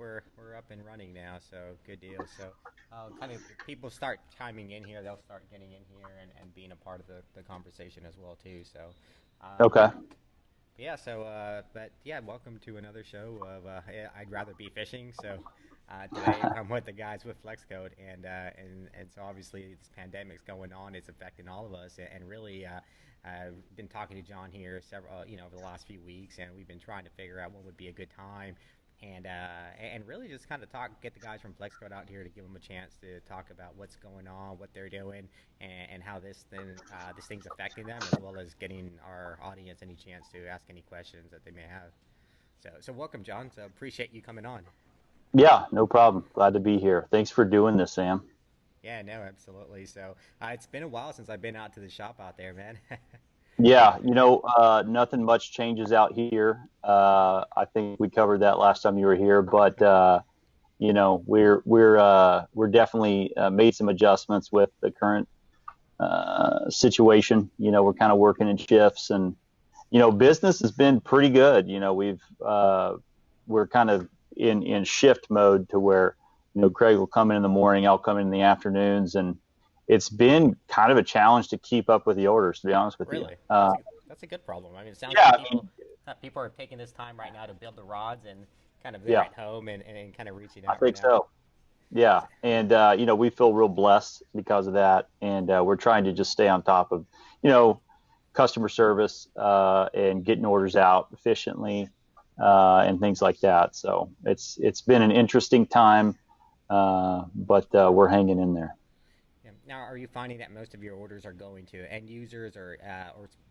we're up and running now, so good deal. So, kind of people start chiming in here, they'll start getting in here and being a part of the conversation as well too. So, Okay. yeah. So, but yeah, welcome to another show of I'd rather be fishing. So, today I'm with the guys with FlexCode, and so obviously this pandemic's going on. It's affecting all of us, and really, I've been talking to John here several, over the last few weeks, and we've been trying to figure out what would be a good time, and really just kind of get the guys from FlexCode out here to give them a chance to talk about what's going on, what they're doing, and how this thing's affecting them, as well as getting our audience any chance to ask any questions that they may have. So welcome, John. So appreciate you coming on. Yeah, no problem. Glad to be here. Thanks for doing this, Sam. Yeah, no, absolutely. So it's been a while since I've been out to the shop out there, man. Yeah, nothing much changes out here. I think we covered that last time you were here, but we're definitely made some adjustments with the current situation. We're kind of working in shifts, and business has been pretty good. We're kind of in shift mode to where Craig will come in the morning, I'll come in the afternoons, and it's been kind of a challenge to keep up with the orders, to be honest with you. Really, that's a good problem. I mean, it sounds Yeah, like I mean, people are taking this time right now to build the rods and kind of they're yeah, at home and kind of reaching I out right think now. so. Yeah, and we feel real blessed because of that, and we're trying to just stay on top of you know customer service and getting orders out efficiently and things like that. So it's been an interesting time, but we're hanging in there. Yeah. Now, are you finding that most of your orders are going to end users or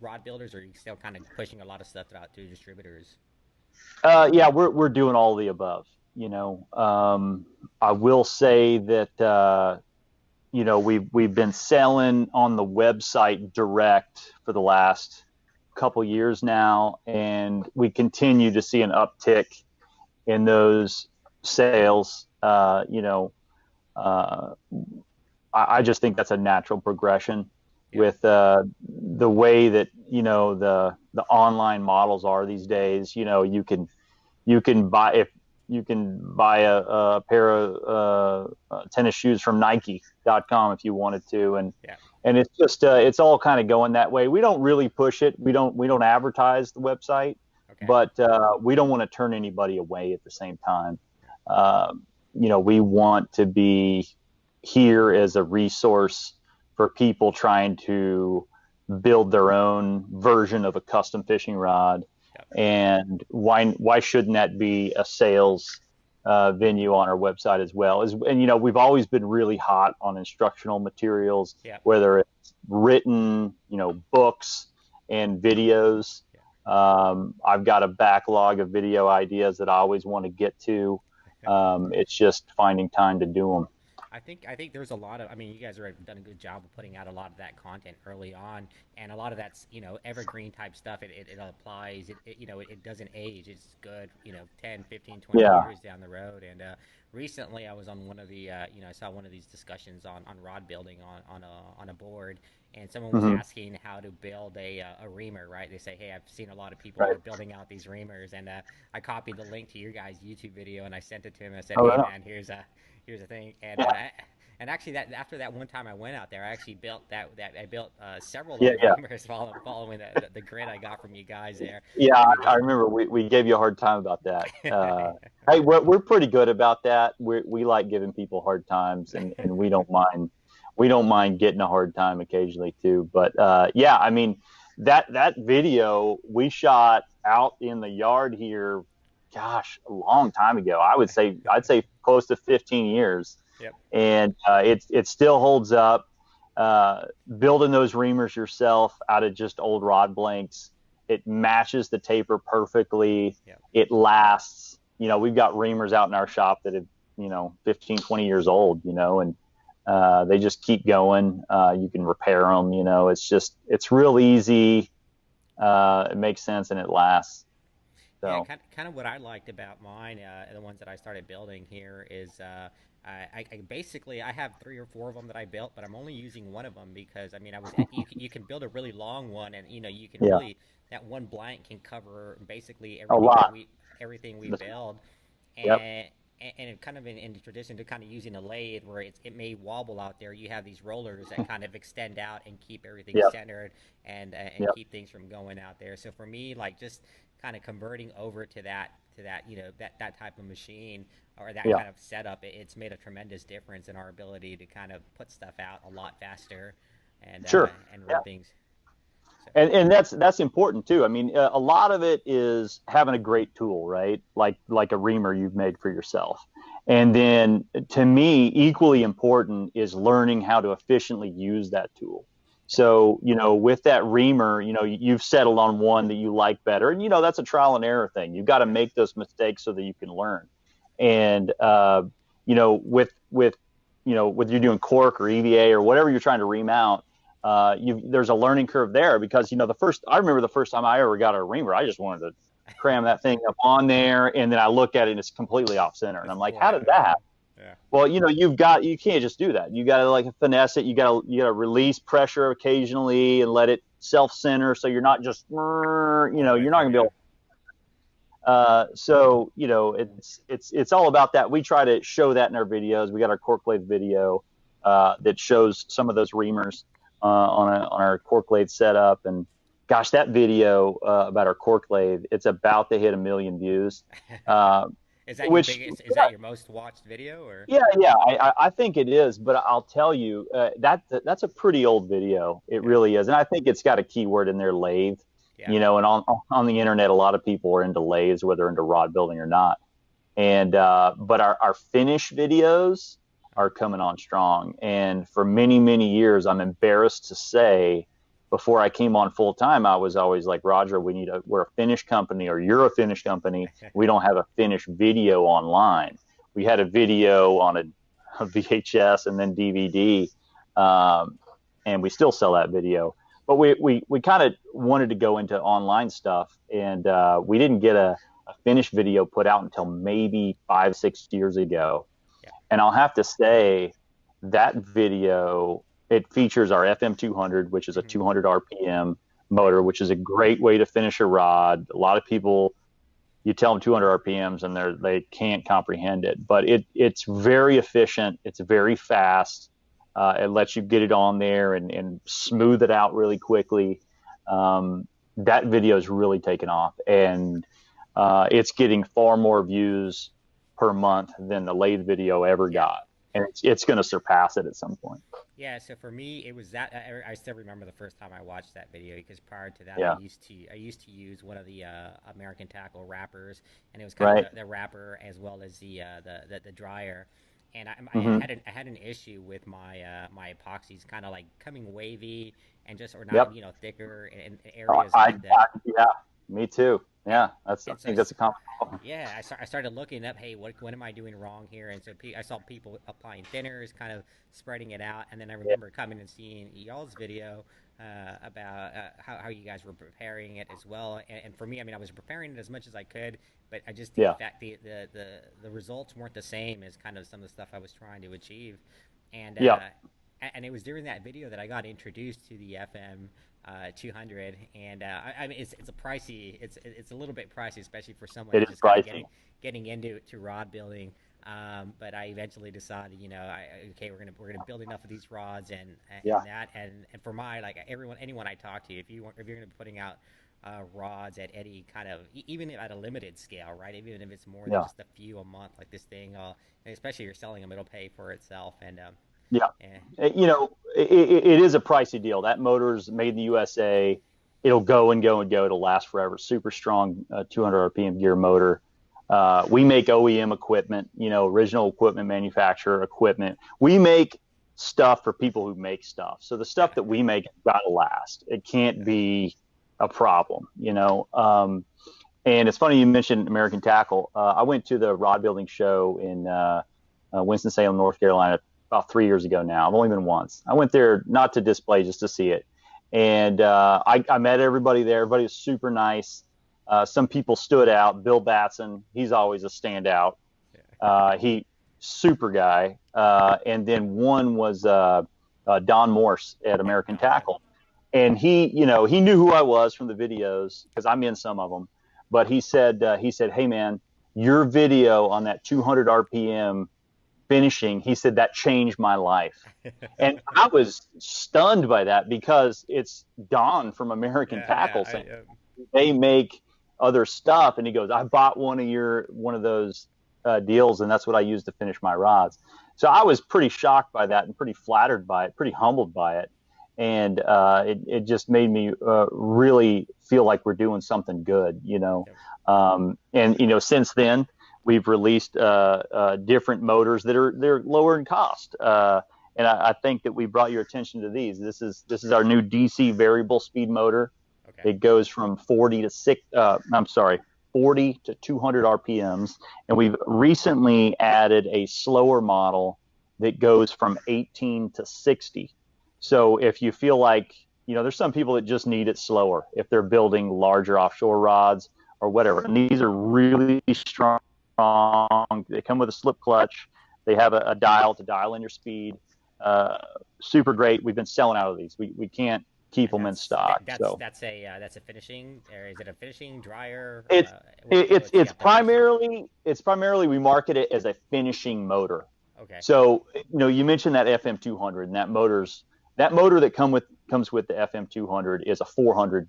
rod builders, or are you still kind of pushing a lot of stuff out to distributors? Yeah, we're doing all of the above. I will say that we've been selling on the website direct for the last couple years now, and we continue to see an uptick in those sales. Uh, I just think that's a natural progression Yeah. with the way that the online models are these days. You can buy if you can buy a pair of tennis shoes from Nike.com if you wanted to, Yeah. and it's just it's all kind of going that way. We don't really push it. We don't advertise the website, Okay. but we don't want to turn anybody away at the same time. We want to be here as a resource for people trying to build their own version of a custom fishing rod. Yeah. And why shouldn't that be a sales venue on our website as well? And we've always been really hot on instructional materials, Yeah. whether it's written, books and videos. Yeah. I've got a backlog of video ideas that I always want to get to. It's just finding time to do them. I think there's a lot of. I mean, you guys have done a good job of putting out a lot of that content early on, and a lot of that's evergreen type stuff. It applies. It doesn't age. It's good. 10, 15, 20 Yeah, years down the road. And recently, I was on one of the. I saw one of these discussions on rod building on a board, and someone was hmm, asking how to build a reamer. Right? They say, hey, I've seen a lot of people who right. are building out these reamers, and I copied the link to your guys' YouTube video and I sent it to him. I said, Oh, hey, right on. man, here's a thing, Yeah, and actually that after that one time I went out there, I actually built that I built several of yeah, those yeah. reamers following the grid I got from you guys there, Yeah, and I remember we gave you a hard time about that. it Hey, we're pretty good about that. We like giving people hard times, and we don't mind getting a hard time occasionally too. But yeah, I mean that video we shot out in the yard here, gosh, a long time ago. I'd say close to 15 years, yep. and it still holds up. Building those reamers yourself out of just old rod blanks, it matches the taper perfectly. Yep. It lasts. We've got reamers out in our shop that have 15, 20 years old. And they just keep going. You can repair them. It's real easy. It makes sense and it lasts. Yeah, So kind of what I liked about mine, the ones that I started building here is I basically I have three or four of them that I built, but I'm only using one of them because I mean you can build a really long one, and you can yeah, really that one blank can cover basically a lot. everything we That's, build, yep. and and kind of in the tradition to kind of using a lathe where it may wobble out there, you have these rollers that kind of extend out and keep everything Yep. centered and Yep. keep things from going out there. So for me, like just kind of converting over to that that type of machine or that Yeah. kind of setup, it's made a tremendous difference in our ability to kind of put stuff out a lot faster Sure. and Yeah. run things. So And that's important too. I mean, a lot of it is having a great tool, right? Like a reamer you've made for yourself. And then to me, equally important is learning how to efficiently use that tool. yeah, So, with that reamer, you've settled on one that you like better. And, that's a trial and error thing. You've got to yeah, make those mistakes so that you can learn. And, whether you're doing cork or EVA or whatever you're trying to remount, there's a learning curve there because I remember the first time I ever got a reamer, I just wanted to cram that thing up on there, and then I look at it and it's completely off center, and it's I'm like, how flat. did that happen? Yeah, Well, you can't just do that. You got to like finesse it. You got to release pressure occasionally and let it self center, so you're not just all the way you're not through. gonna be Yeah, able. So it's all about that. We try to show that in our videos. We got our cork lathe video that shows some of those reamers on our cork lathe setup. And gosh, that video about our cork lathe, it's about to hit 1 million views. Uh, is that your which biggest? Is that your most watched video or? yeah, I think it is, but I'll tell you that's a pretty old video. It Yeah, really is, and I think it's got a keyword in there, lathe. yeah, And on the internet, a lot of people are into lathes, whether into rod building or not. And but our finish videos are coming on strong, and for many years, I'm embarrassed to say, before I came on full time, I was always like, Roger, we're a finish company, or you're a finish company. We don't have a finish video online. We had a video on a VHS and then DVD, and we still sell that video. But we kind of wanted to go into online stuff, and we didn't get a finished video put out until maybe 5-6 years ago. yeah, And I'll have to say that video, it features our FM 200, which is a hmm 200 RPM right, motor, which is a great way to finish a rod. A lot of people, you tell them 200 RPMs and they can't comprehend it, but it's very efficient. It's very fast. It lets you get it on there and smooth it out really quickly. That video is really taken off, and it's getting far more views per month than the lathe video ever yeah. got, and it's going to surpass it at some point. Yeah, so for me, it was that I still remember the first time I watched that video because prior to that, Yeah. I used to use one of the American Tackle wrappers, and it was kind of Right. the wrapper as well as the dryer, and Mm-hmm. I had an issue with my epoxies kind of like coming wavy and just or not Yep. thicker in areas that Yeah. Me too. Yeah. I and so think that's a common problem. yeah, I started looking up, hey, what am I doing wrong here? And so I saw people applying thinners, kind of spreading it out. And then I Yeah. remember coming and seeing y'all's video about how you guys were preparing it as well. And for me, I mean, I was preparing it as much as I could, but I just, the Yeah. fact, the results weren't the same as kind of some of the stuff I was trying to achieve. And, Yeah. and it was during that video that I got introduced to the FM 200, and I mean it's a pricey, it's a little bit pricey, especially for someone It who's is just kind of pricey. getting into rod building. But I eventually decided, okay, we're gonna build enough of these rods Yeah. and for my like anyone I talk to, if you're gonna be putting out rods at any kind of even at a limited scale, right? Even if it's more than Yeah. just a few a month, like this thing, and especially if you're selling them, it'll pay for itself. And Yeah. eh, It is a pricey deal. That motor's made in the USA. It'll go and go and go. It'll last forever. Super strong 200 RPM gear motor. We make OEM equipment, original equipment manufacturer equipment. We make stuff for people who make stuff. So the stuff that we make has got to last. It can't be a problem. And it's funny you mentioned American Tackle. I went to the rod building show in Winston-Salem, North Carolina, about 3 years ago now. I've only been once. I went there not to display, just to see it. And I met everybody there. Everybody was super nice. Some people stood out. Bill Batson, he's always a standout. He super guy. And then one was Don Morse at American oh yeah, Tackle, and he knew who I was from the videos because I'm in some of them. But he said, "Hey man, your video on that 200 RPM finishing, he said that changed my life. And I was stunned by that because it's Don from American Yeah, yeah, Tackle saying they make other stuff, and he goes, I bought one of those deals, and that's what I used to finish my rods. So I was pretty shocked by that and pretty flattered by it, pretty humbled by it. And it just made me really feel like we're doing something good, you know. yep. And you know, since then we've released different motors that are they're lower in cost. And I think that we brought your attention to these. This is our new DC variable speed motor. Okay. It goes from 40 to 200 RPMs, and we've recently added a slower model that goes from 18 to 60. So if you feel like, you know, there's some people that just need it slower if they're building larger offshore rods or whatever. And these are really strong. They come with a slip clutch. They have a dial to dial in your speed. Super great. We've been selling out of these. We can't keep them in stock. That's a finishing, or is it a finishing dryer? It's primarily we market it as a finishing motor. Okay. So you know, you mentioned that FM200, and that motor that comes with the FM200 is a $400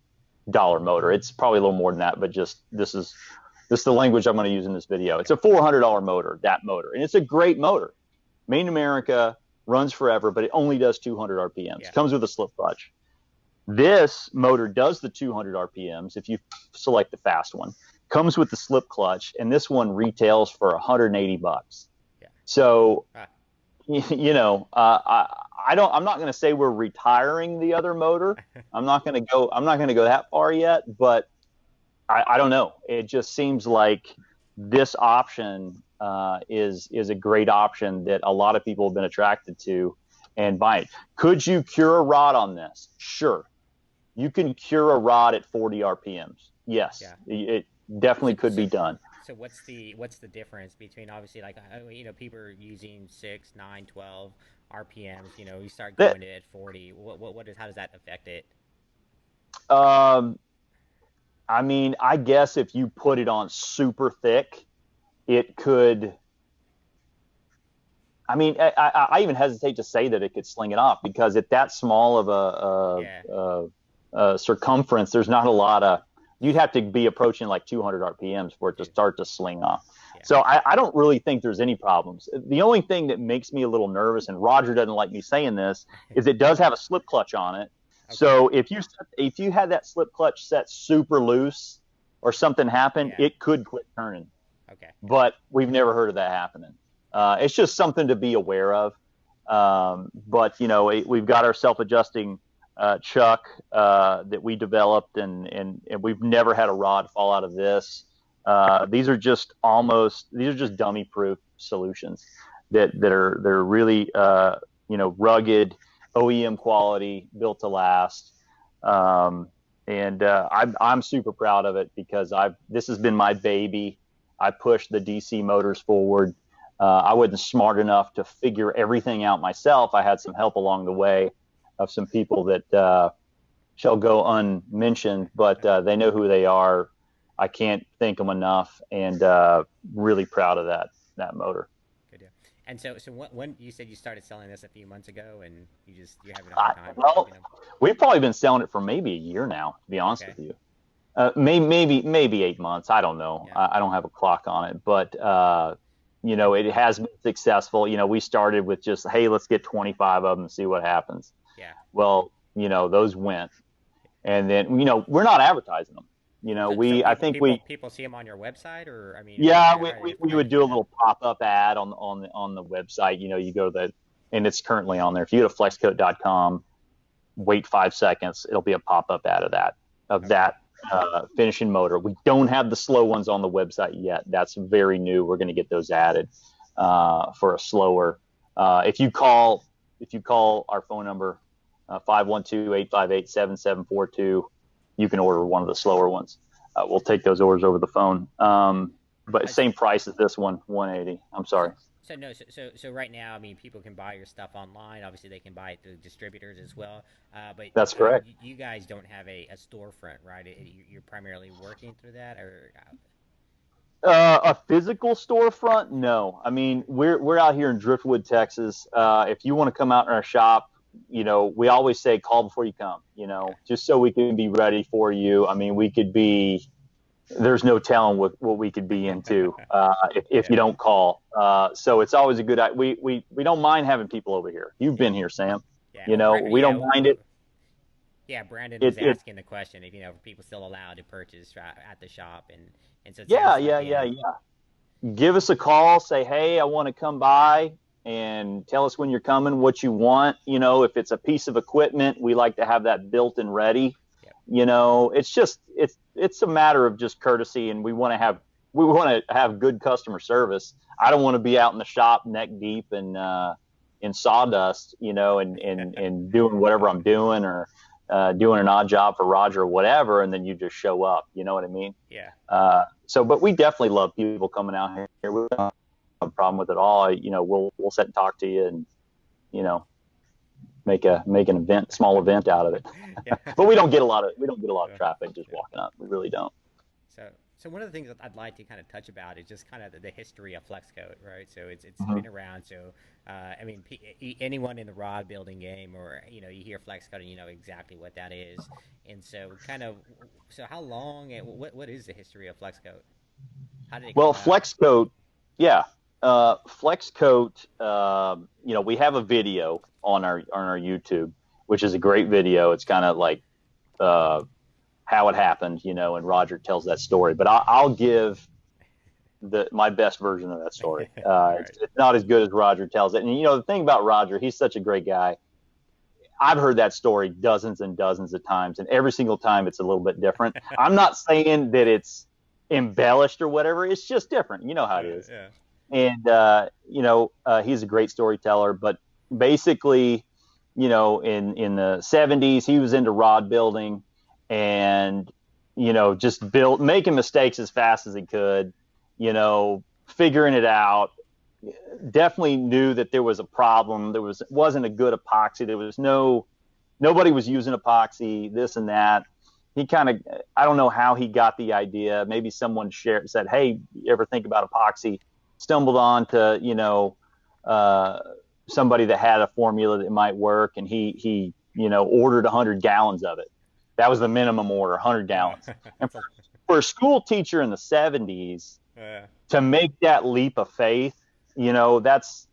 motor. It's probably a little more than that, but just this is the language I'm going to use in this video. It's a $400 motor, that motor, and it's a great motor. Made in America, runs forever, but it only does 200 RPMs. Yeah. Comes with a slip clutch. This motor does the 200 RPMs if you select the fast one. Comes with the slip clutch, and this one retails for $180. Yeah. So, you know, I'm not going to say we're retiring the other motor. I'm not going to go that far yet, but I don't know. It just seems like this option is a great option that a lot of people have been attracted to and buying. Could you cure a rod on this? Sure. You can cure a rod at 40 RPMs. Yes, yeah. It definitely could be done. So what's the difference between, obviously, like, you know, people are using 6, 9, 12 RPMs. You know, you start going at 40. How does that affect it? I mean, I guess if you put it on super thick, it could. I mean, I even hesitate to say that it could sling it off, because at that small of a circumference, there's not a lot of. You'd have to be approaching like 200 RPMs for it to start to sling off. Yeah. So I don't really think there's any problems. The only thing that makes me a little nervous, and Roger doesn't like me saying this, is it does have a slip clutch on it. Okay. So if you had that slip clutch set super loose or something happened, it could quit turning. Okay. But we've never heard of that happening. It's just something to be aware of. But you know, we've got our self-adjusting chuck that we developed, and we've never had a rod fall out of this. These are just dummy-proof solutions that are really you know, rugged, OEM quality, built to last. And I'm super proud of it, because this has been my baby. I pushed the DC motors forward. I wasn't smart enough to figure everything out myself. I had some help along the way of some people that shall go unmentioned, but they know who they are. I can't thank them enough, and really proud of that motor. Good deal. And so when you said you started selling this a few months ago, and you're having a hard time. Well, you know? We've probably been selling it for maybe a year now, to be honest with you. Maybe 8 months. I don't know. Yeah. I don't have a clock on it, but you know, it has been successful. You know, we started with just, hey, let's get 25 of them and see what happens. Yeah. Well, you know, those went, and then, you know, we're not advertising them. You know, people see them on your website, or I mean. Yeah, we would do a little pop-up ad on the website. You know, you go to and it's currently on there. If you go to flexcoat.com, wait 5 seconds, it'll be a pop-up ad of that finishing motor. We don't have the slow ones on the website yet. That's very new. We're going to get those added for a slower. If you call our phone number 512-858-7742, you can order one of the slower ones. We'll take those orders over the phone. But same price as this one, $180. I'm sorry. So right now, I mean, people can buy your stuff online. Obviously, they can buy it through distributors as well. But that's correct. You guys don't have a storefront, right? You're primarily working through that, or? A physical storefront? No. I mean, we're out here in Driftwood, Texas. If you want to come out in our shop, we always say call before you come. Okay. Just so we can be ready for you. I mean, we could be. There's no telling what we could be into if you Yeah. don't call. So it's always a good. We don't mind having people over here. You've Yeah. been here, Sam. Yeah. Well, We don't mind it. yeah. Brandon was It asking the question if are people still allowed to purchase at the shop, and so it Yeah, sounds like yeah, yeah, yeah. Give us a call, say, hey, I want to come by, and tell us when you're coming, what you want. If it's a piece of equipment, we like to have that built and ready. Yep. It's a matter of just courtesy, and we want to have good customer service. I don't want to be out in the shop neck deep and in sawdust, and doing whatever I'm doing, or doing an odd job for Roger or whatever, and then you just show up. You know what I mean? Yeah. But we definitely love people coming out here. We don't have a problem with it all. We'll sit and talk to you, and you know, make an event, small event out of it. Yeah. But we don't get a lot of traffic just walking up. We really don't. So, so one of the things that I'd like to kind of touch about is just kind of the history of FlexCode, right? So it's Mm-hmm. been around. So I mean, anyone in the rod building game, or you hear FlexCode and you know exactly what that is. And so, so how long and what is the history of FlexCode? How did it come Well, about? FlexCoat, yeah, FlexCoat. We have a video on our YouTube, which is a great video. It's kind of like uh, how it happened, and Roger tells that story. But I'll give my best version of that story. All right. It's not as good as Roger tells it. And the thing about Roger, he's such a great guy. I've heard that story dozens and dozens of times, and every single time it's a little bit different. I'm not saying that it's embellished or whatever. It's just different. You know how it is. Yeah. And he's a great storyteller. But basically, in the '70s, he was into rod building, and just making mistakes as fast as he could. Figuring it out. Definitely knew that there was a problem. Wasn't a good epoxy. Nobody was using epoxy, this and that. He I don't know how he got the idea. Maybe someone said, hey, you ever think about epoxy? Stumbled on to, somebody that had a formula that might work, and he ordered 100 gallons of it. That was the minimum order, 100 gallons. And for a school teacher in the '70s, to make that leap of faith, that's,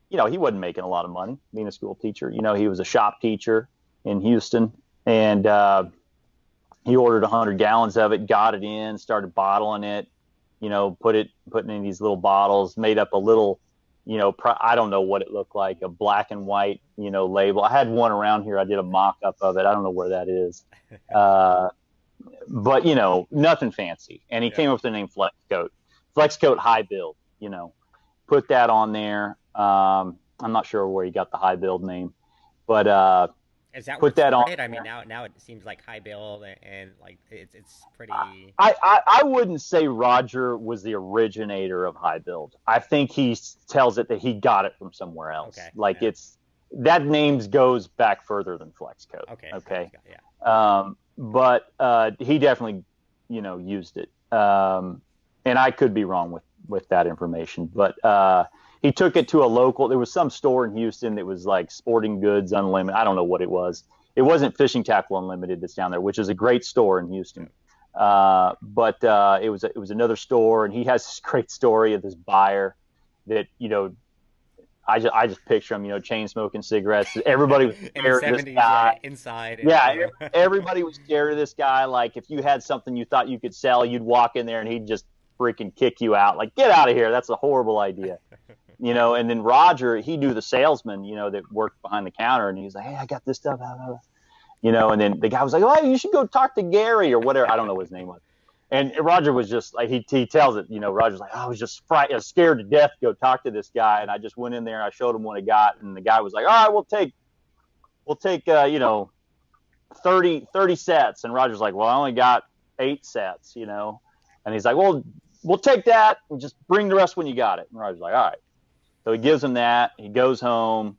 he wasn't making a lot of money being a school teacher. He was a shop teacher in Houston, and he ordered 100 gallons of it, got it in, started bottling it, putting it in these little bottles, made up a little, I don't know what it looked like, a black and white, label. I had one around here. I did a mock up of it. I don't know where that is. But, nothing fancy. And he came up with the name FlexCoat High Build, put that on there. I'm not sure where he got the high build name, but Is that where put it that on. started? I mean, now it seems like high build and like it's pretty. I wouldn't say Roger was the originator of high build. I think he tells it that he got it from somewhere else. Okay. Like Yeah. that name goes back further than FlexCoat. Okay. Okay. Yeah. But he definitely, used it. And I could be wrong with that information, but he took it to a local. There was some store in Houston that was like Sporting Goods Unlimited. I don't know what it was. It wasn't Fishing Tackle Unlimited that's down there, which is a great store in Houston. But it was another store, and he has this great story of this buyer that I just picture him, chain smoking cigarettes. Everybody was scared of this guy. Inside. Yeah, everybody was scared of this guy. Like if you had something you thought you could sell, you'd walk in there and he'd just freaking kick you out. Like, get out of here. That's a horrible idea. And then Roger, he knew the salesman, that worked behind the counter, and he's like, hey, I got this stuff. And then the guy was like, oh, you should go talk to Gary or whatever. I don't know what his name was. And Roger was just like, he tells it, Roger's like, I was just scared to death to go talk to this guy. And I just went in there and I showed him what I got. And the guy was like, all right, we'll take 30 sets. And Roger's like, well, I only got 8 sets, And he's like, well, we'll take that and just bring the rest when you got it. And Roger's like, all right. So he gives him that. He goes home,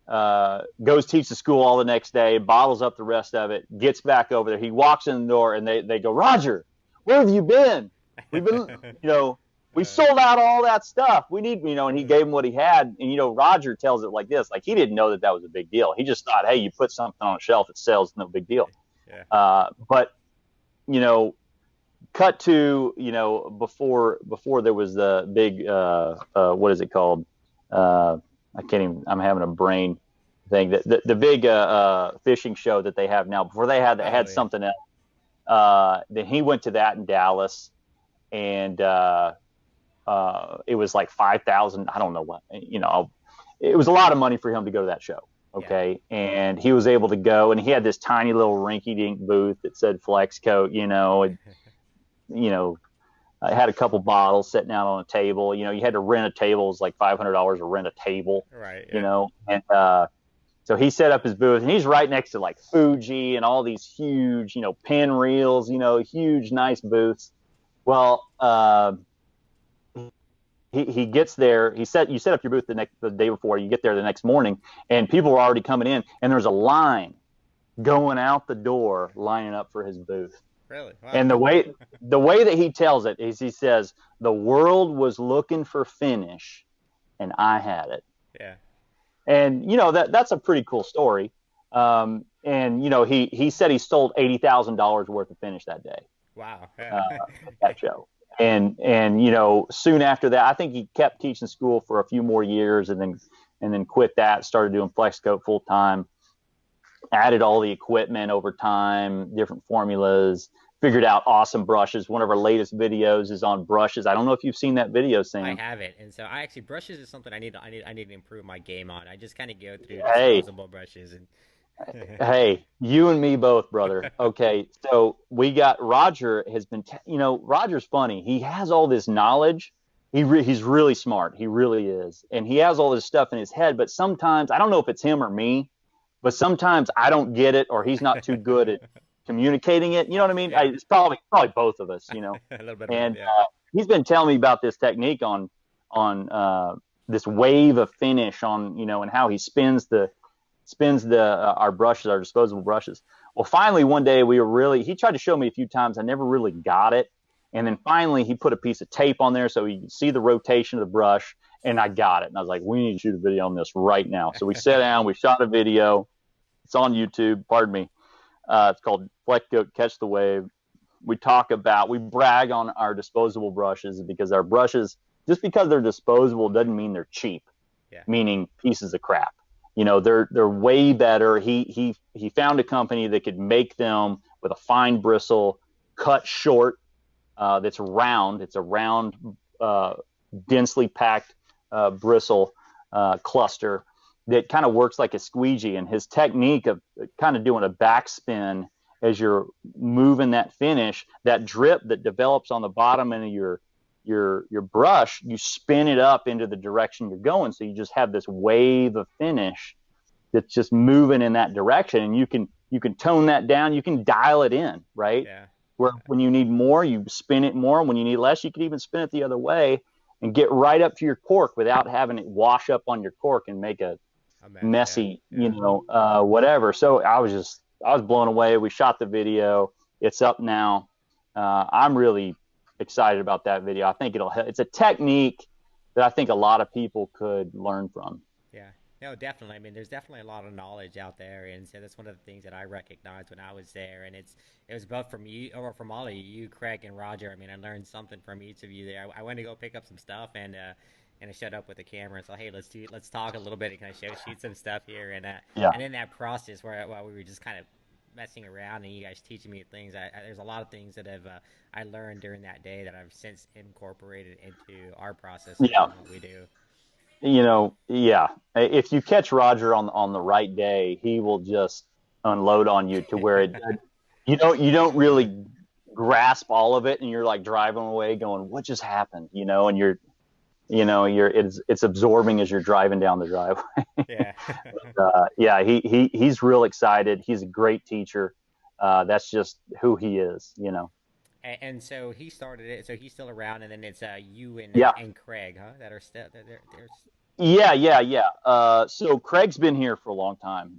goes teach the school all the next day, bottles up the rest of it, gets back over there. He walks in the door, and they go, Roger, where have you been? We've been, you know, we Uh, sold out all that stuff. We need, and he gave him what he had. And, Roger tells it like this, like he didn't know that that was a big deal. He just thought, hey, you put something on a shelf, it sells, no big deal. yeah. But, you know, cut to, before there was the big, what is it called? I can't even, I'm having a brain thing. The big fishing show that they have now, before they Oh had yeah. something else. Then he went to that in Dallas, and it was like 5,000. I don't know what, it was a lot of money for him to go to that show. Yeah. Okay. And he was able to go, and he had this tiny little rinky dink booth that said Flex Coat, you know, I had a couple bottles sitting out on a table. You had to rent a table. It was like $500 to rent a table, Right. Yeah. and so he set up his booth, and he's right next to like Fuji and all these huge, pin reels, huge, nice booths. Well, he gets there. You set up your booth the day before. You get there the next morning, and people were already coming in, and there's a line going out the door, lining up for his booth. Really? Wow. And the way that he tells it is, he says, the world was looking for finish, and I had it. Yeah. And that's a pretty cool story. And he said he sold $80,000 worth of finish that day, Wow. uh, Yeah. at that show. And soon after that, I think he kept teaching school for a few more years, and then quit that, started doing flex coat full time, added all the equipment over time, different formulas, figured out awesome brushes. One of our latest videos is on brushes. I don't know if you've seen that video, I Sam. have it, and so I actually brushes is something I need to improve my game on. I just kind of go through Hey, disposable brushes and hey, you and me both, brother. Okay, so we got Roger has been, Roger's funny. He has all this knowledge. He's really smart. He really is, and he has all this stuff in his head. But sometimes I don't know if it's him or me, but sometimes I don't get it, or he's not too good at communicating it. You know what I mean? yeah, It's probably both of us. a little bit of both. And Yeah. he's been telling me about this technique on this wave of finish on, and how he spins the our brushes, our disposable brushes. Well, finally one day he tried to show me a few times. I never really got it, and then finally he put a piece of tape on there so you can see the rotation of the brush, and I got it. And I was like, we need to shoot a video on this right now. So we sat down, we shot a video. It's on YouTube. Pardon me. It's called Flex Coat Catch the Wave. We brag on our disposable brushes, because our brushes, just because they're disposable doesn't mean they're cheap, Yeah. meaning pieces of crap. They're way better. He found a company that could make them with a fine bristle, cut short, that's round. It's a round, densely packed bristle cluster that kind of works like a squeegee. And his technique of kind of doing a backspin as you're moving that finish, that drip that develops on the bottom end of your brush, you spin it up into the direction you're going, so you just have this wave of finish that's just moving in that direction. And you can tone that down, you can dial it in, right? Yeah. Where when you need more, you spin it more, and when you need less, you can even spin it the other way and get right up to your cork without having it wash up on your cork and make a A mess. Yeah. messy, Yeah. whatever. So I was blown away. We shot the video. It's up now. I'm really excited about that video. I think it's a technique that I think a lot of people could learn from. Yeah. No, definitely. I mean, there's definitely a lot of knowledge out there, and so that's one of the things that I recognized when I was there. And it was both from you, or from all of you, Craig and Roger. I mean, I learned something from each of you there. I went to go pick up some stuff, and I showed up with the camera and so, hey, let's talk a little bit and kind of shoot some stuff here. Yeah. And in that process while we were just kind of messing around and you guys teaching me things, there's a lot of things that I learned during that day that I've since incorporated into our processes Yeah. and what we do. Yeah. If you catch Roger on the right day, he will just unload on you to where you don't really grasp all of it, and you're like driving away going, what just happened? And it's absorbing as you're driving down the driveway. Yeah. Yeah, he's real excited. He's a great teacher. That's just who he is. And so he started it. So he's still around, and then it's you Yeah. and Craig, huh? That are still they're Yeah. So Craig's been here for a long time.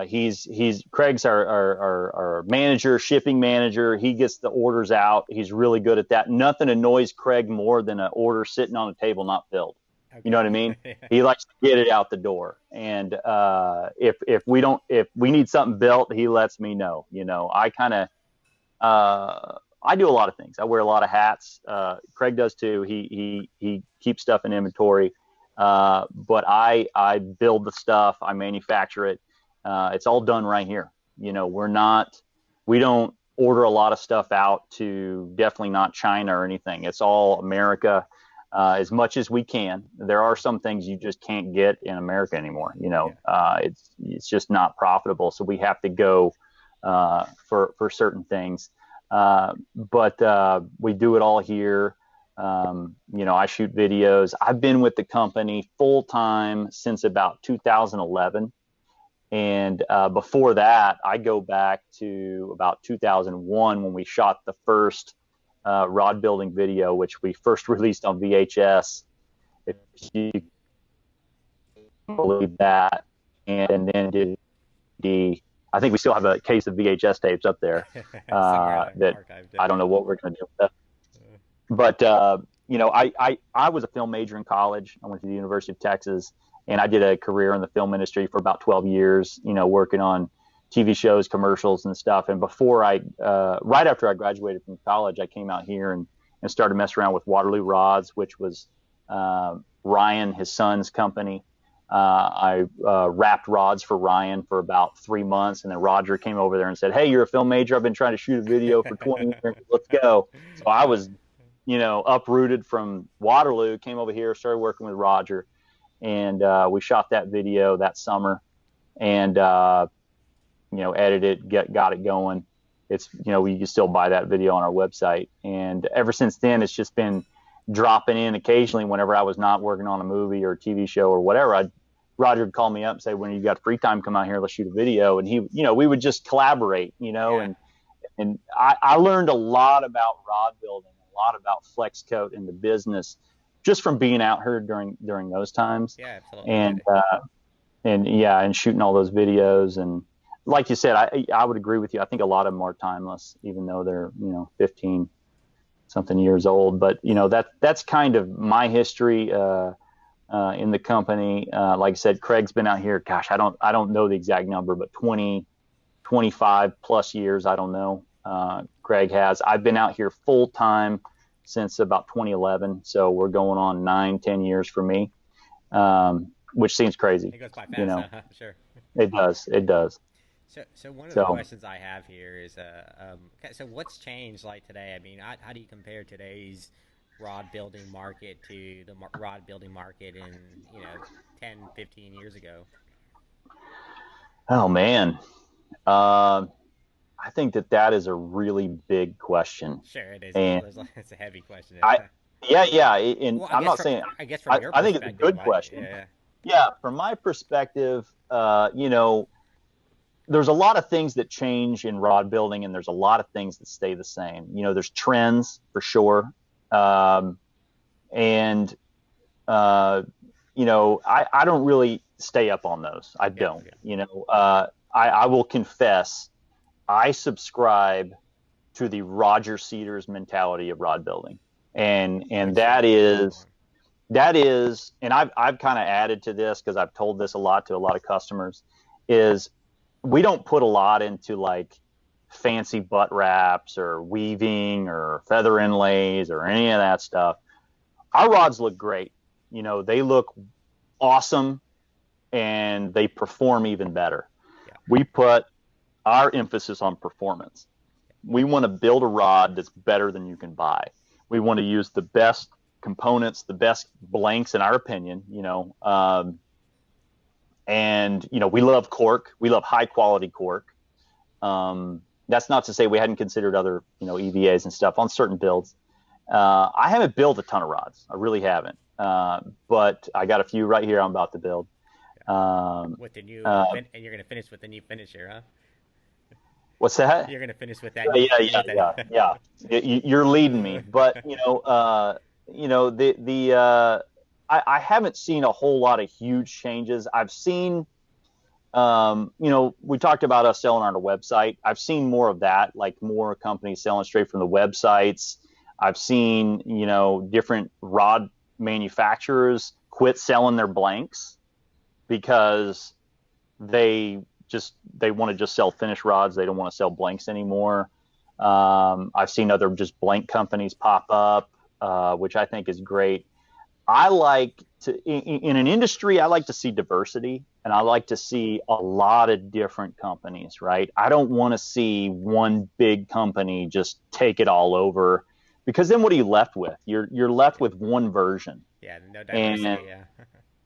He's Craig's our manager, shipping manager. He gets the orders out. He's really good at that. Nothing annoys Craig more than an order sitting on a table not filled. You know okay. what I mean? Yeah. He likes to get it out the door. And if we need something built, he lets me know. I do a lot of things. I wear a lot of hats. Craig does too. He keeps stuff in inventory, but I build the stuff. I manufacture it. It's all done right here. We don't order a lot of stuff out to definitely not China or anything. It's all America. As much as we can. There are some things you just can't get in America anymore. Yeah. It's just not profitable. So we have to go for certain things. But we do it all here. I shoot videos. I've been with the company full time since about 2011. And before that, I go back to about 2001 when we shot the first rod building video, which we first released on VHS, if you believe that. And then did I think we still have a case of VHS tapes up there Somewhere that archived. I don't know what we're going to do with that. But I was a film major in college. I went to the University of Texas, and I did a career in the film industry for about 12 years. Working on TV shows, commercials, and stuff. And right after I graduated from college, I came out here and started messing around with Waterloo Rods, which was Ryan, his son's company. I wrapped rods for Ryan for about 3 months, and then Roger came over there and said, "Hey, you're a film major. I've been trying to shoot a video for 20 years. Let's go." So I was, uprooted from Waterloo, came over here, started working with Roger, and we shot that video that summer, and edited, got it going. It's, you can still buy that video on our website, and ever since then, it's just been dropping in occasionally whenever I was not working on a movie or a TV show or whatever. Roger would call me up and say, "When you got free time, come out here, let's shoot a video." And we would just collaborate, Yeah. and I learned a lot about rod building, a lot about flex coat and the business just from being out here during those times. Yeah, absolutely. I get And, it. and shooting all those videos. And like you said, I would agree with you. I think a lot of them are timeless, even though they're, 15 something years old. But that's kind of my history in the company. Like I said, Craig's been out here. Gosh, I don't know the exact number, but 20, 25 plus years. I don't know. Craig has. I've been out here full time since about 2011. So we're going on 9, 10 years for me, which seems crazy. It goes by fast, sure. It does. It does. So one of the So questions I have here is, so what's changed like today? I mean, how do you compare today's rod building market to the rod building market in 10, 15 years ago? Oh man. Uh, I think that is a really big question. Sure, it is. And It's a heavy question. I, yeah. And Well, I'm not saying, I guess from your I think it's a perspective, good question. yeah, Yeah. From my perspective, there's a lot of things that change in rod building, and there's a lot of things that stay the same. There's trends for sure. And, I don't really stay up on those. I yeah, don't. yeah. I will confess, I subscribe to the Roger Cedars mentality of rod building, and Which that is, is, and I've kind of added to this because I've told this a lot to a lot of customers, is we don't put a lot into like fancy butt wraps or weaving or feather inlays or any of that stuff. Our rods look great. They look awesome, and they perform even better. yeah, We put our emphasis on performance. We want to build a rod that's better than you can buy. We want to use the best components, the best blanks, in our opinion. And we love cork. We love high quality cork. That's not to say we hadn't considered other EVAs and stuff on certain builds. I haven't built a ton of rods. I really haven't. But I got a few right here I'm about to build. with the new, and you're gonna finish with the new finisher, huh? What's that? You're gonna finish with that. You're leading me, but I haven't seen a whole lot of huge changes. I've seen, we talked about us selling on our website. I've seen more of that, like more companies selling straight from the websites. I've seen, different rod manufacturers quit selling their blanks because they want to just sell finished rods. They don't want to sell blanks anymore. I've seen other just blank companies pop up, which I think is great. I like to, in an industry, I like to see diversity, and I like to see a lot of different companies, right? I don't want to see one big company just take it all over, because then what are you left with? You're left with one version. Yeah, no diversity. And, yeah.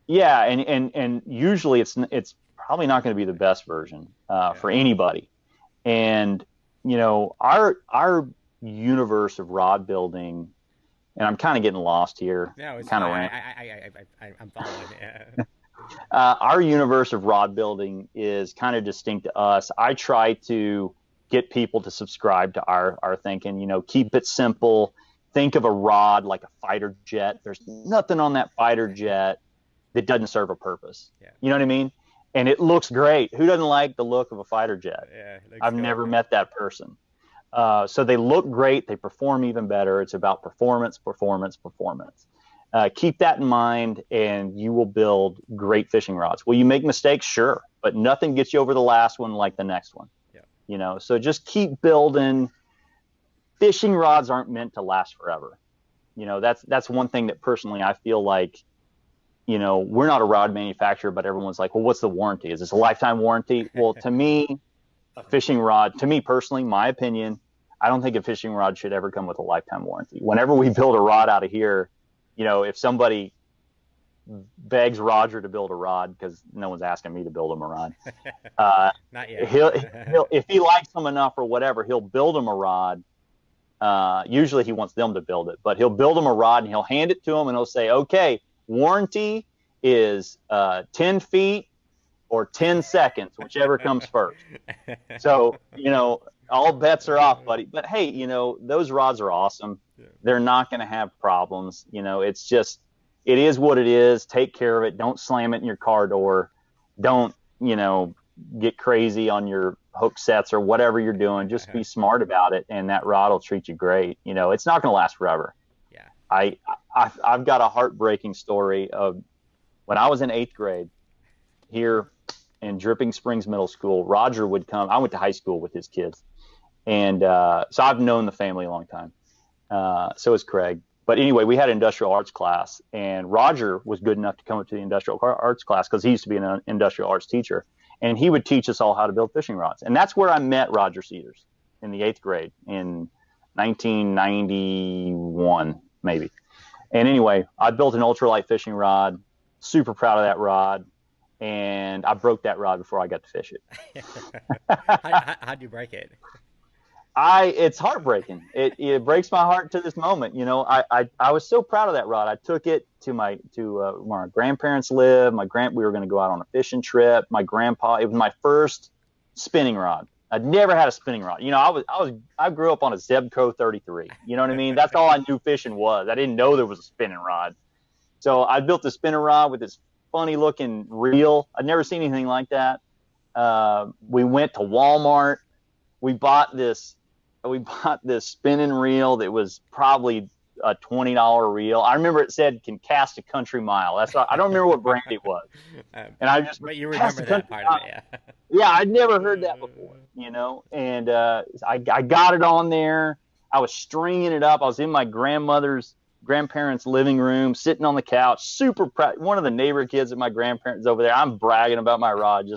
yeah, and usually it's probably not going to be the best version for anybody. And our universe of rod building, and I'm kind of getting lost here. No, it's kind fine. of I'm following. Yeah. Our universe of rod building is kind of distinct to us. I try to get people to subscribe to our thinking. Keep it simple. Think of a rod like a fighter jet. There's nothing on that fighter jet that doesn't serve a purpose. Yeah. You know what I mean? And it looks great. Who doesn't like the look of a fighter jet? Yeah, I've never met that person. So they look great. They perform even better. It's about performance, performance, performance. Keep that in mind, and you will build great fishing rods. Will you make mistakes? Sure. But nothing gets you over the last one like the next one. Yeah. So just keep building. Fishing rods aren't meant to last forever. That's one thing that personally I feel like, we're not a rod manufacturer, but everyone's like, well, what's the warranty? Is this a lifetime warranty? Well, to me, a fishing rod, to me personally, my opinion, I don't think a fishing rod should ever come with a lifetime warranty. Whenever we build a rod out of here, if somebody begs Roger to build a rod, because no one's asking me to build him a rod, not yet. he'll if he likes them enough or whatever, he'll build them a rod. Usually he wants them to build it, but he'll build them a rod and he'll hand it to them and he'll say, okay, warranty is 10 feet or 10 seconds, whichever comes first. So, all bets are off, buddy. But hey, those rods are awesome. Yeah. They're not going to have problems. It's just, it is what it is. Take care of it. Don't slam it in your car door. Don't, get crazy on your hook sets or whatever you're doing. Just be smart about it, and that rod will treat you great. It's not going to last forever. Yeah. I've got a heartbreaking story of when I was in 8th grade here in Dripping Springs Middle School. Roger would come. I went to high school with his kids, and so I've known the family a long time. So is Craig. But anyway, we had an industrial arts class, and Roger was good enough to come up to the industrial arts class because he used to be an industrial arts teacher, and he would teach us all how to build fishing rods. And that's where I met Roger Cedars in the 8th grade in 1991, maybe. And anyway, I built an ultralight fishing rod, super proud of that rod, and I broke that rod before I got to fish it. How'd you break it? It's heartbreaking. It breaks my heart to this moment. I was so proud of that rod. I took it to where my grandparents live. We were going to go out on a fishing trip. My grandpa, it was my first spinning rod. I'd never had a spinning rod. I grew up on a Zebco 33. You know what I mean? That's all I knew fishing was. I didn't know there was a spinning rod. So I built a spinning rod with this funny looking reel. I'd never seen anything like that. We went to Walmart. We bought this spinning reel that was probably a $20 reel. I remember it said can cast a country mile. I don't remember what brand it was. And I just, but you remember that part of it, yeah. Yeah, I'd never heard that before, and I got it on there. I was stringing it up. I was in my grandparents' living room, sitting on the couch, super proud. One of the neighbor kids at my grandparents over there. I'm bragging about my rod.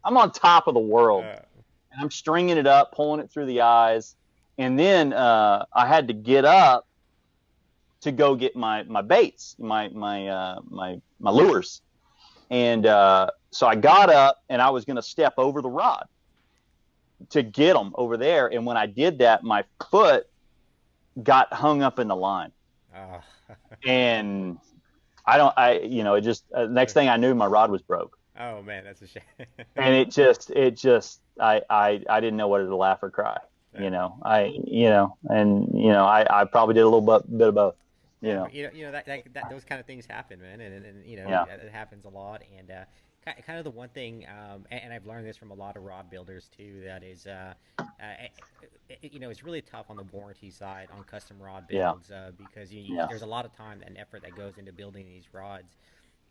I'm on top of the world. And I'm stringing it up, pulling it through the eyes. And then I had to get up to go get my baits, my lures. And so I got up and I was going to step over the rod to get them over there. And when I did that, my foot got hung up in the line. Oh. And next thing I knew, my rod was broke. Oh man, that's a shame. And I didn't know whether to laugh or cry. Yeah. I probably did a little bit of both. You Yeah, know, that those kind of things happen, man, and yeah, it happens a lot. And kind of the one thing, and I've learned this from a lot of rod builders too, that is, it's really tough on the warranty side on custom rod yeah, builds because yeah, there's a lot of time and effort that goes into building these rods.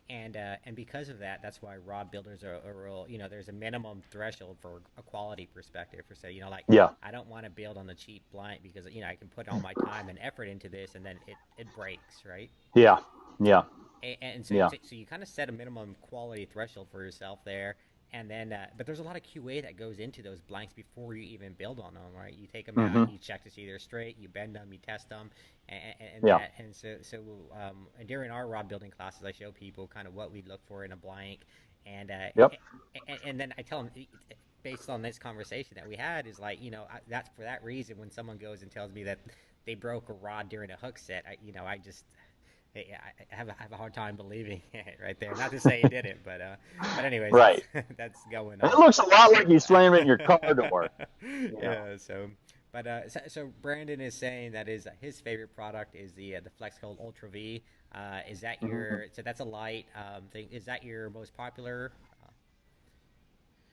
And because of that, that's why rod builders are real. There's a minimum threshold for a quality perspective. For say, like yeah, I don't want to build on the cheap blank because I can put all my time and effort into this, and then it breaks, right? yeah, yeah, And so yeah, so you kind of set a minimum quality threshold for yourself there, and then but there's a lot of QA that goes into those blanks before you even build on them, right? You take them hmm out, you check to see they're straight, you bend them, you test them, and yeah, that and and during our rod building classes, I show people kind of what we look for in a blank, and yep, and then I tell them. Based on this conversation that we had, is like that's for that reason. When someone goes and tells me that they broke a rod during a hook set, I just I have a hard time believing it right there. Not to say he did it, but anyways, right. that's going It on. looks a lot like you slammed it in your car door. You know. Yeah. So Brandon is saying that his favorite product is the FlexCold Ultra V. Is that Mhm. your? So that's a light thing. Is that your most popular?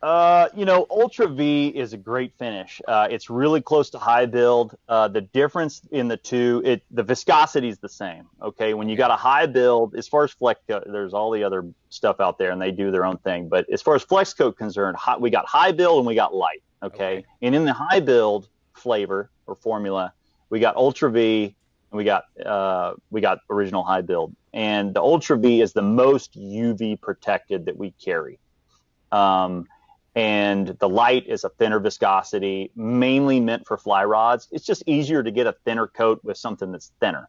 Ultra V is a great finish. It's really close to high build. The difference in the two, the viscosity is the same. Okay, when you got Okay. a high build, as far as flex coat, there's all the other stuff out there, and they do their own thing. But as far as flex coat concerned, we got high build and we got light. Okay. Okay, and in the high build flavor or formula, we got Ultra V and we got original high build, and the Ultra V is the most UV protected that we carry. Um, and the light is a thinner viscosity, mainly meant for fly rods. It's just easier to get a thinner coat with something that's thinner.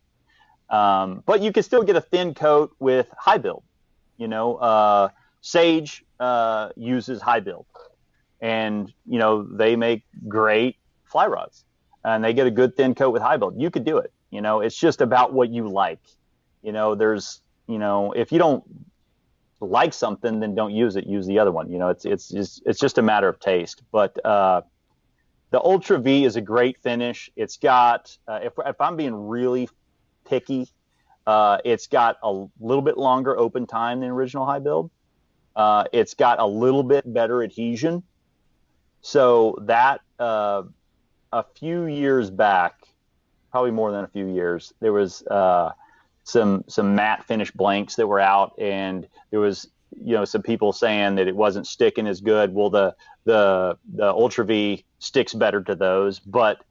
But you can still get a thin coat with high build. Sage uses high build, and they make great fly rods, and they get a good thin coat with high build. You could do it. It's just about what you like. There's if you don't like something, then don't use it. Use the other one. It's just a matter of taste. But the Ultra V is a great finish. It's got if I'm being really picky, it's got a little bit longer open time than original high build. It's got a little bit better adhesion. So that a few years back, probably more than a few years, there was some matte finish blanks that were out, and there was some people saying that it wasn't sticking as good. Well, the Ultra V sticks better to those, but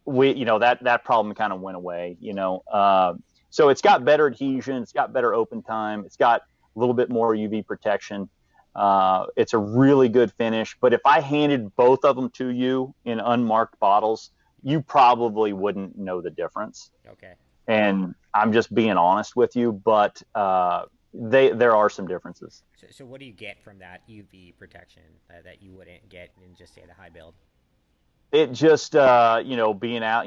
that problem kind of went away. So it's got better adhesion, it's got better open time, it's got a little bit more UV protection. It's a really good finish, but if I handed both of them to you in unmarked bottles, you probably wouldn't know the difference. Okay. And I'm just being honest with you, but there are some differences. So what do you get from that UV protection that you wouldn't get in just say the high build? It just being out,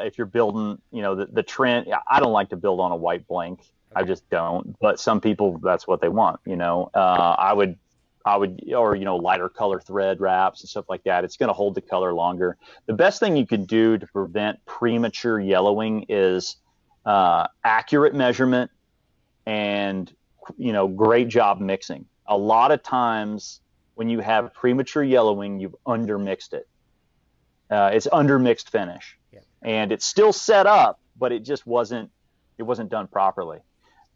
if you're building, the trend. I don't like to build on a white blank. I Okay. just don't. But some people, that's what they want. I would, or lighter color thread wraps and stuff like that. It's going to hold the color longer. The best thing you can do to prevent premature yellowing is accurate measurement and great job mixing. A lot of times when you have premature yellowing, you've undermixed it. It's undermixed finish, Yeah. and it's still set up, but it wasn't done properly.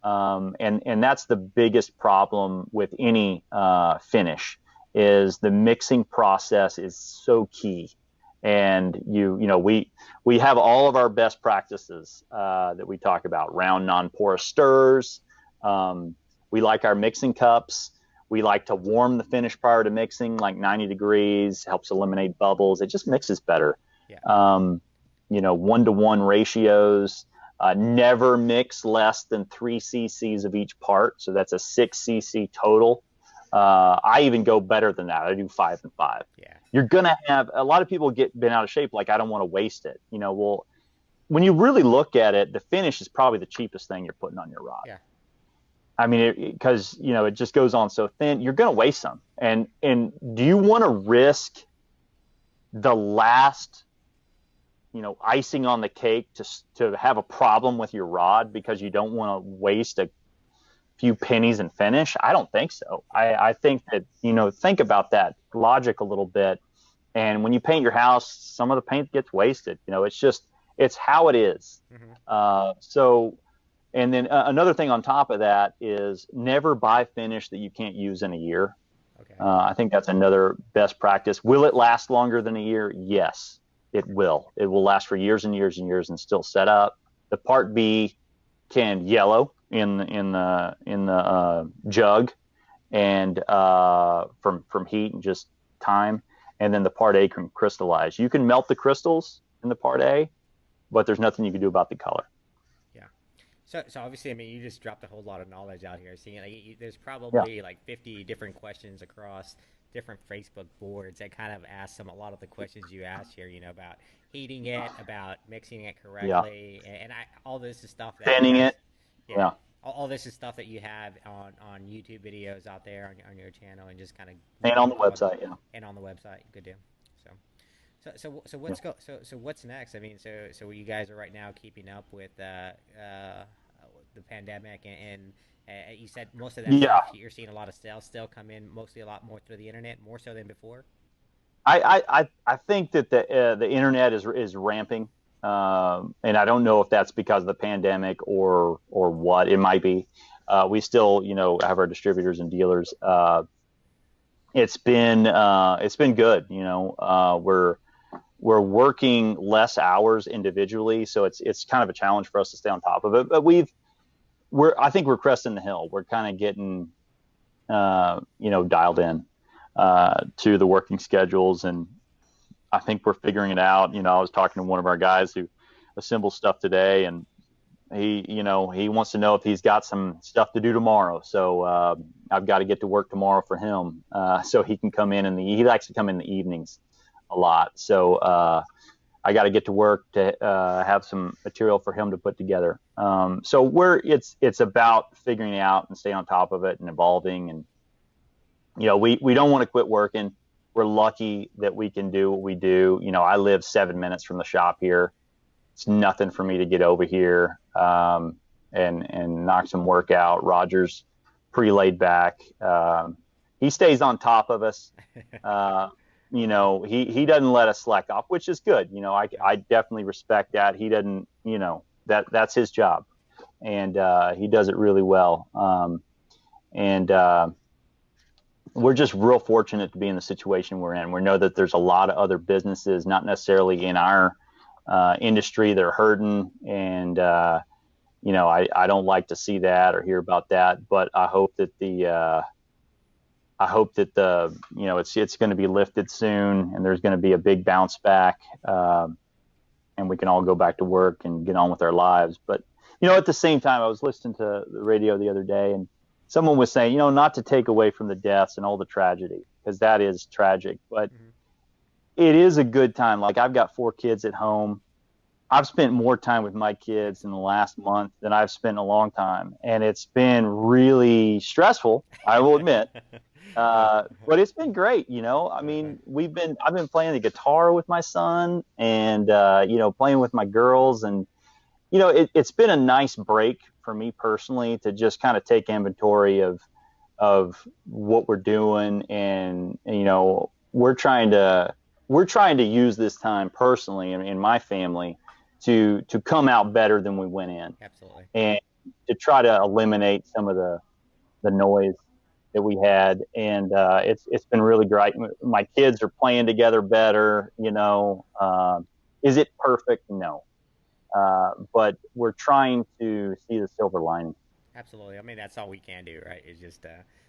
And that's the biggest problem with any finish is the mixing process is so key. And we have all of our best practices that we talk about: round non-porous stirs. We like our mixing cups. We like to warm the finish prior to mixing, like 90 degrees, helps eliminate bubbles. It just mixes better. Yeah. 1-to-1 ratios. Never mix less than 3 cc's of each part. So that's a 6 cc total. I even go better than that. I do 5 and 5. Yeah. You're going to have a lot of people get bent out of shape. Like, I don't want to waste it. Well, when you really look at it, the finish is probably the cheapest thing you're putting on your rod. Yeah. I mean, because it just goes on so thin, you're going to waste some. And do you want to risk the last, icing on the cake to have a problem with your rod because you don't want to waste a few pennies and finish? I don't think so. I think that, think about that logic a little bit. And when you paint your house, some of the paint gets wasted. It's how it is. Hmm. So, and then another thing on top of that is never buy finish that you can't use in a year. Okay. I think that's another best practice. Will it last longer than a year? Yes, it will. It will last for years and years and years and still set up. The part B can yellow in the jug and from heat and just time, and then the part A can crystallize. You can melt the crystals in the part A, but there's nothing you can do about the color. Yeah. So obviously, I mean, you just dropped a whole lot of knowledge out here. Seeing like there's Yeah, probably like 50 different questions across different Facebook boards that kind of ask a lot of the questions you asked here. About heating it, about mixing it yeah, correctly, and all this is stuff that you fanning guys, it. yeah, Yeah, all this is stuff that you have on YouTube videos out there on your channel, and just kind of and on going the through all the website. Yeah, and on the website. Good deal. So. So yeah. what's next? I mean, so you guys are right now keeping up with the pandemic, and you said most of that Yeah. stuff you're seeing a lot of sales still come in, mostly a lot more through the internet, more so than before. I think that the internet is ramping, and I don't know if that's because of the pandemic or what it might be. We still have our distributors and dealers. It's been good. We're working less hours individually, so it's kind of a challenge for us to stay on top of it. But I think we're cresting the hill. We're kind of getting dialed in to the working schedules, and I think we're figuring it out. I was talking to one of our guys who assembles stuff today, and he wants to know if he's got some stuff to do tomorrow. So I've got to get to work tomorrow for him, so he can come in he likes to come in the evenings a lot. So I got to get to work to have some material for him to put together. So it's about figuring it out and staying on top of it and evolving. And we don't want to quit working. We're lucky that we can do what we do. I live 7 minutes from the shop here. It's nothing for me to get over here and knock some work out. Roger's pretty laid back. He stays on top of us. He doesn't let us slack off, which is good. I definitely respect that. He doesn't, that's his job, and he does it really well. And we're just real fortunate to be in the situation we're in. We know that there's a lot of other businesses, not necessarily in our industry, that are hurting, and I don't like to see that or hear about that. But I hope that it's going to be lifted soon, and there's going to be a big bounce back, and we can all go back to work and get on with our lives. But at the same time, I was listening to the radio the other day, and someone was saying, not to take away from the deaths and all the tragedy, because that is tragic, but Hmm. it is a good time. Like, I've got 4 kids at home. I've spent more time with my kids in the last month than I've spent in a long time, and it's been really stressful, I will admit. But it's been great. I Uh-huh. mean, I've been playing the guitar with my son, and playing with my girls, and it's been a nice break for me personally to just kind of take inventory of what we're doing, and we're trying to use this time personally in my family to come out better than we went in, Absolutely. and to try to eliminate some of the noise that we had, and it's been really great. My kids are playing together better. Is it perfect? No, but we're trying to see the silver lining. Absolutely. I mean, that's all we can do, right? Is just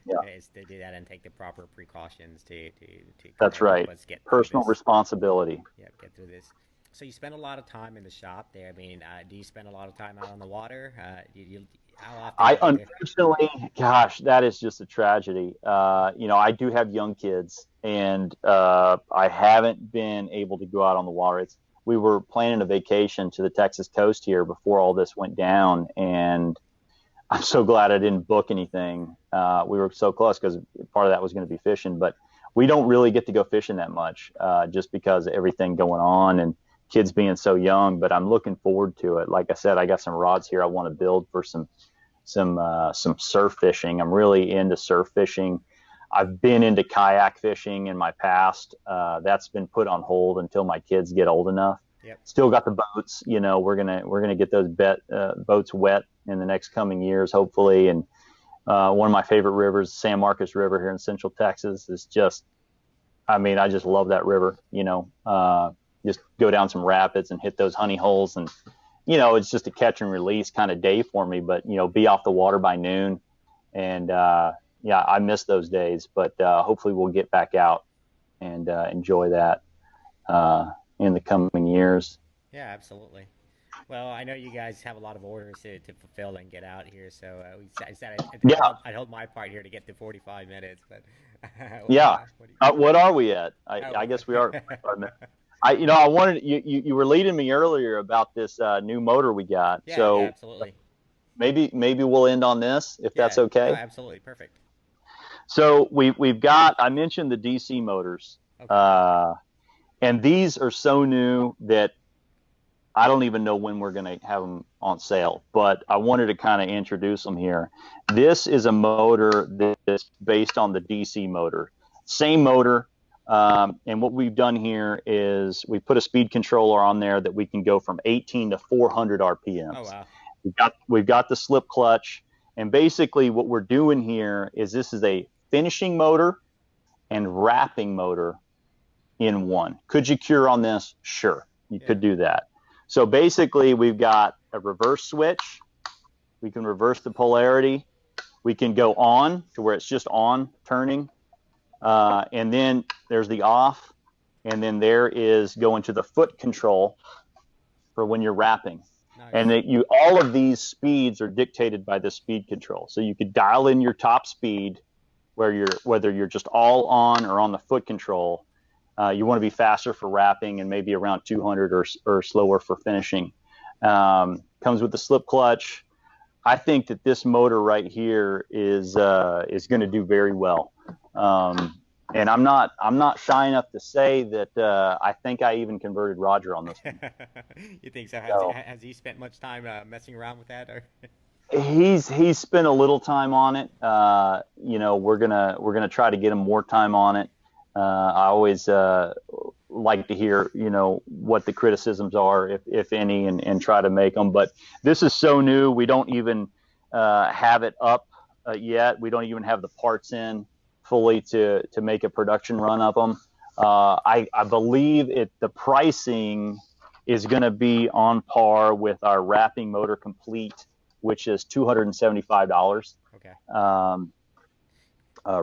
Yeah, is to do that and take the proper precautions to kind that's of help right. us get through Personal this. responsibility. Yeah, get through this. So you spend a lot of time in the shop there. I mean, do you spend a lot of time out on the water? How often do I you get to? unfortunately, gosh, that is just a tragedy. I do have young kids, and I haven't been able to go out on the water. We were planning a vacation to the Texas coast here before all this went down, and I'm so glad I didn't book anything. We were so close because part of that was going to be fishing, but we don't really get to go fishing that much just because of everything going on and kids being so young. But I'm looking forward to it. Like I said, I got some rods here I want to build for some surf fishing. I'm really into surf fishing. I've been into kayak fishing in my past. That's been put on hold until my kids get old enough. Yep. Still got the boats. You know, we're gonna get those boats wet in the next coming years, hopefully. And one of my favorite rivers, San Marcos River here in Central Texas, is just, I mean, I just love that river. You know, just go down some rapids and hit those honey holes, and you know, it's just a catch and release kind of day for me. But you know, be off the water by noon, and yeah, I miss those days. But hopefully, we'll get back out and enjoy that in the coming years. Yeah, absolutely. Well, I know you guys have a lot of orders to fulfill and get out here, so I said Yeah, I'd hold my part here to get to 45 minutes, but yeah. what do What are we at? oh, I guess we are. You know, I wanted you were leading me earlier about this new motor we got. yeah, yeah, So absolutely. maybe we'll end on this if Yeah, that's no, okay. absolutely. Perfect. So we've got, I mentioned the DC motors, Okay. and these are so new that I don't even know when we're going to have them on sale. But I wanted to kind of introduce them here. This is a motor that's based on the DC motor, same motor. And what we've done here is we put a speed controller on there that we can go from 18 to 400 Oh, RPMs. wow. We've got the slip clutch, and basically what we're doing here is this is a finishing motor and wrapping motor in one. Could you cure on this? Sure, you Yeah. could do that. So basically we've got a reverse switch. We can reverse the polarity. We can go on to where it's just on turning. And then there's the off. And then there is going to the foot control for when you're wrapping. And Nice. all of these speeds are dictated by the speed control. So you could dial in your top speed whether you're just all on or on the foot control. You want to be faster for wrapping and maybe around 200 or slower for finishing. Comes with the slip clutch. I think that this motor right here is going to do very well. And I'm not shy enough to say that I think I even converted Roger on this one. You think so? So Has he spent much time messing around with that, or? he's spent a little time on it. You know, we're gonna try to get him more time on it. I always like to hear, you know, what the criticisms are, if any, and try to make them. But this is so new, we don't even have it up yet. We don't even have the parts in fully to make a production run of them. I believe the pricing is going to be on par with our wrapping motor complete, which is $275. Okay.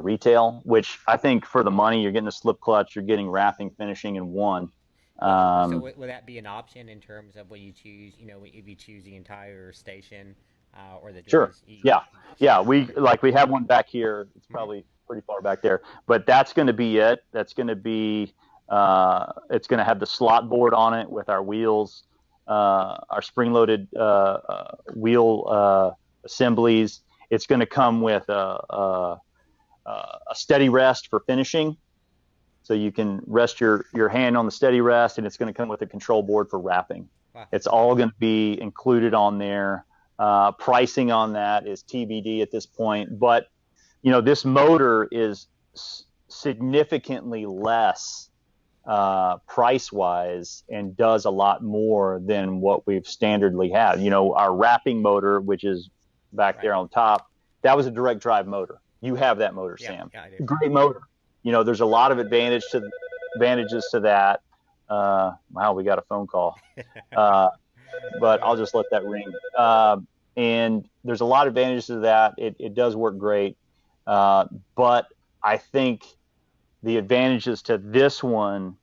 Retail, which I think for the money, you're getting a slip clutch, you're getting wrapping, finishing in one. So would that be an option in terms of when you choose, you know, if you choose the entire station or the Sure. doors? Yeah. We have one back here. It's probably pretty far back there, but that's going to be it. That's going to be, it's going to have the slot board on it with our wheels, our spring-loaded wheel assemblies. It's going to come with a steady rest for finishing, so you can rest your hand on the steady rest, and it's going to come with a control board for wrapping. Wow. It's all going to be included on there. Pricing on that is TBD at this point, but you know, this motor is significantly less price wise and does a lot more than what we've standardly had. You know, our wrapping motor, which is back there on top, that was a direct drive motor. You have that motor, Sam. Yeah, I do. Great motor. You know, there's a lot of advantages to that. Wow, we got a phone call. But I'll just let that ring. And there's a lot of advantages to that. It does work great. But I think the advantages to this one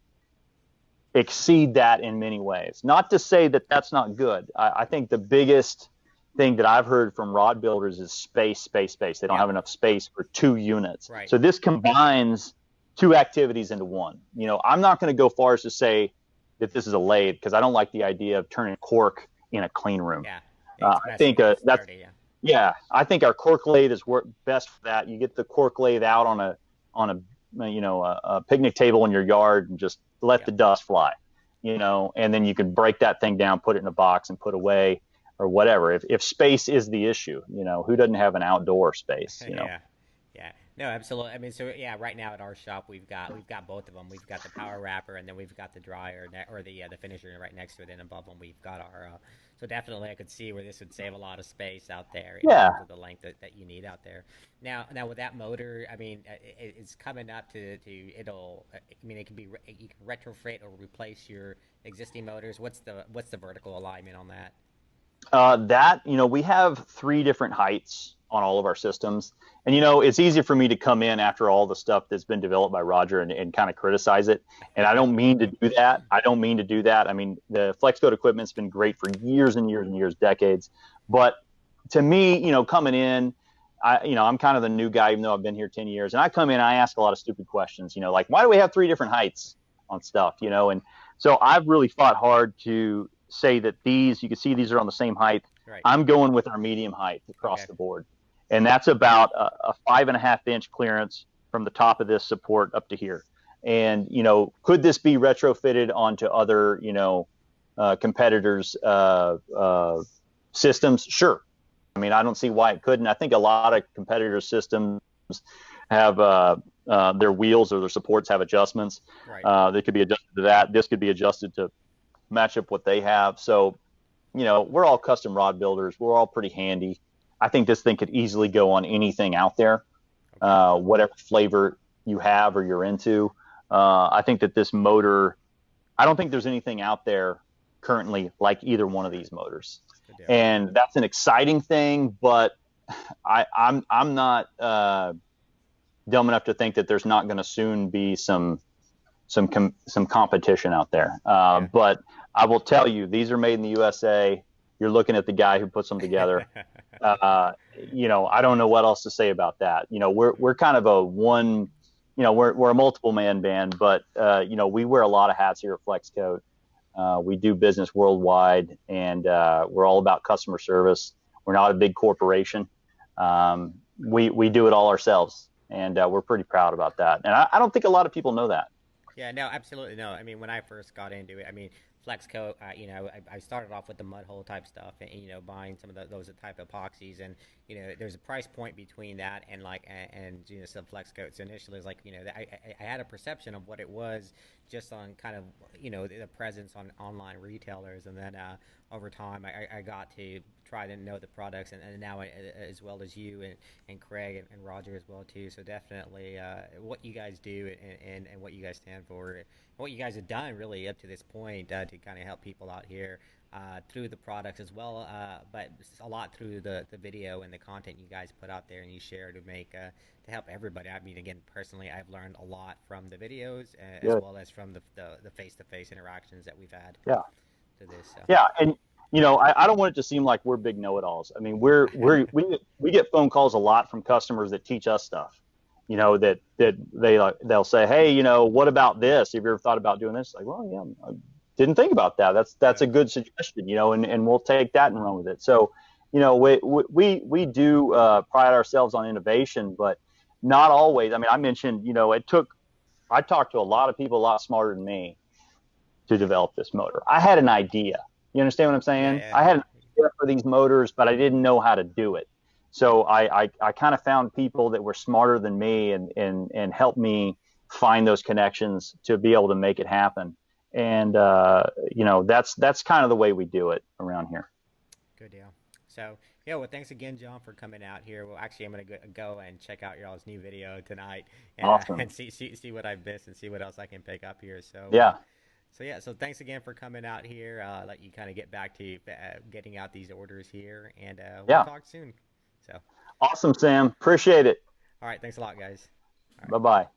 exceed that in many ways. Not to say that that's not good. I think the biggest thing that I've heard from rod builders is space. They don't have enough space for two units. Right. So this combines two activities into one. You know, I'm not going to go far as to say that this is a lathe, because I don't like the idea of turning cork in a clean room. Yeah. I think that's dirty, Yeah, I think our cork lathe is best for that. You get the cork lathe out on a picnic table in your yard and just let Yeah. the dust fly, and then you can break that thing down, put it in a box, and put away or whatever. If space is the issue, who doesn't have an outdoor space. Yeah, yeah, no, absolutely. I mean, so yeah, right now at our shop we've got both of them. We've got the power wrapper, and then we've got the dryer or the finisher right next to it, and above them we've got our. So definitely, I could see where this would save a lot of space out there in Yeah. terms of the length that you need out there. Now with that motor, I mean, it's coming up to it'll. I mean, it can be you can retrofit or replace your existing motors. What's the vertical alignment on that? We have three different heights on all of our systems. And, it's easy for me to come in after all the stuff that's been developed by Roger and kind of criticize it. And I don't mean to do that. I don't mean to do that. I mean, the FlexCode equipment's been great for years and years and years, decades. But to me, coming in, I'm kind of the new guy, even though I've been here 10 years. And I come in and I ask a lot of stupid questions, like, why do we have three different heights on stuff, And so I've really fought hard to say that you can see these are on the same height. Right. I'm going with our medium height across Okay. the board. And that's about a 5.5 inch clearance from the top of this support up to here. And, could this be retrofitted onto other, competitors' systems? Sure. I mean, I don't see why it couldn't. I think a lot of competitors' systems have their wheels or their supports have adjustments. Right. They could be adjusted to that. This could be adjusted to match up what they have. So, we're all custom rod builders. We're all pretty handy. I think this thing could easily go on anything out there, Okay. whatever flavor you have or you're into. I think that this motor, I don't think there's anything out there currently like either one of these motors. Good deal. And that's an exciting thing, but I'm not dumb enough to think that there's not going to soon be some competition out there. Yeah. But I will tell you, these are made in the USA. You're looking at the guy who puts them together. I don't know what else to say about that. We're kind of a one, we're a multiple man band, but we wear a lot of hats here at FlexCode. We do business worldwide, and we're all about customer service. We're not a big corporation. We do it all ourselves, and we're pretty proud about that. And I don't think a lot of people know that. Yeah, no, absolutely no. I mean, when I first got into it, I mean, FlexCoat, I started off with the mud hole type stuff, and buying some of those type of epoxies, and there's a price point between that and some FlexCoat. So initially, it's like I had a perception of what it was just on kind of the presence on online retailers, and then over time, I got to try to know the products, and now as well as you and Craig and Roger as well too. So definitely what you guys do and what you guys stand for, what you guys have done really up to this point to kind of help people out here through the products as well, but a lot through the video and the content you guys put out there and you share to make to help everybody. I mean, again, personally, I've learned a lot from the videos as well as from the face-to-face interactions that we've had Yeah. to this. So. Yeah. And, I don't want it to seem like we're big know-it-alls. I mean, we get phone calls a lot from customers that teach us stuff, that they'll say, hey, what about this? Have you ever thought about doing this? Like, well, yeah, I didn't think about that. That's a good suggestion, and we'll take that and run with it. So, we do pride ourselves on innovation, but not always. I mean, I mentioned, I talked to a lot of people a lot smarter than me to develop this motor. I had an idea. You understand what I'm saying? Yeah. I had an idea for these motors, but I didn't know how to do it. So I kind of found people that were smarter than me and helped me find those connections to be able to make it happen. And that's kind of the way we do it around here. Good deal. So, yeah, well, thanks again, John, for coming out here. Well, actually, I'm going to go and check out y'all's new video tonight and, Awesome. and see what I've missed and see what else I can pick up here. So, Yeah. So thanks again for coming out here. Let you kind of get back to getting out these orders here, and we'll talk soon. So, Awesome, Sam. Appreciate it. all right, thanks a lot, guys. All right. Bye-bye.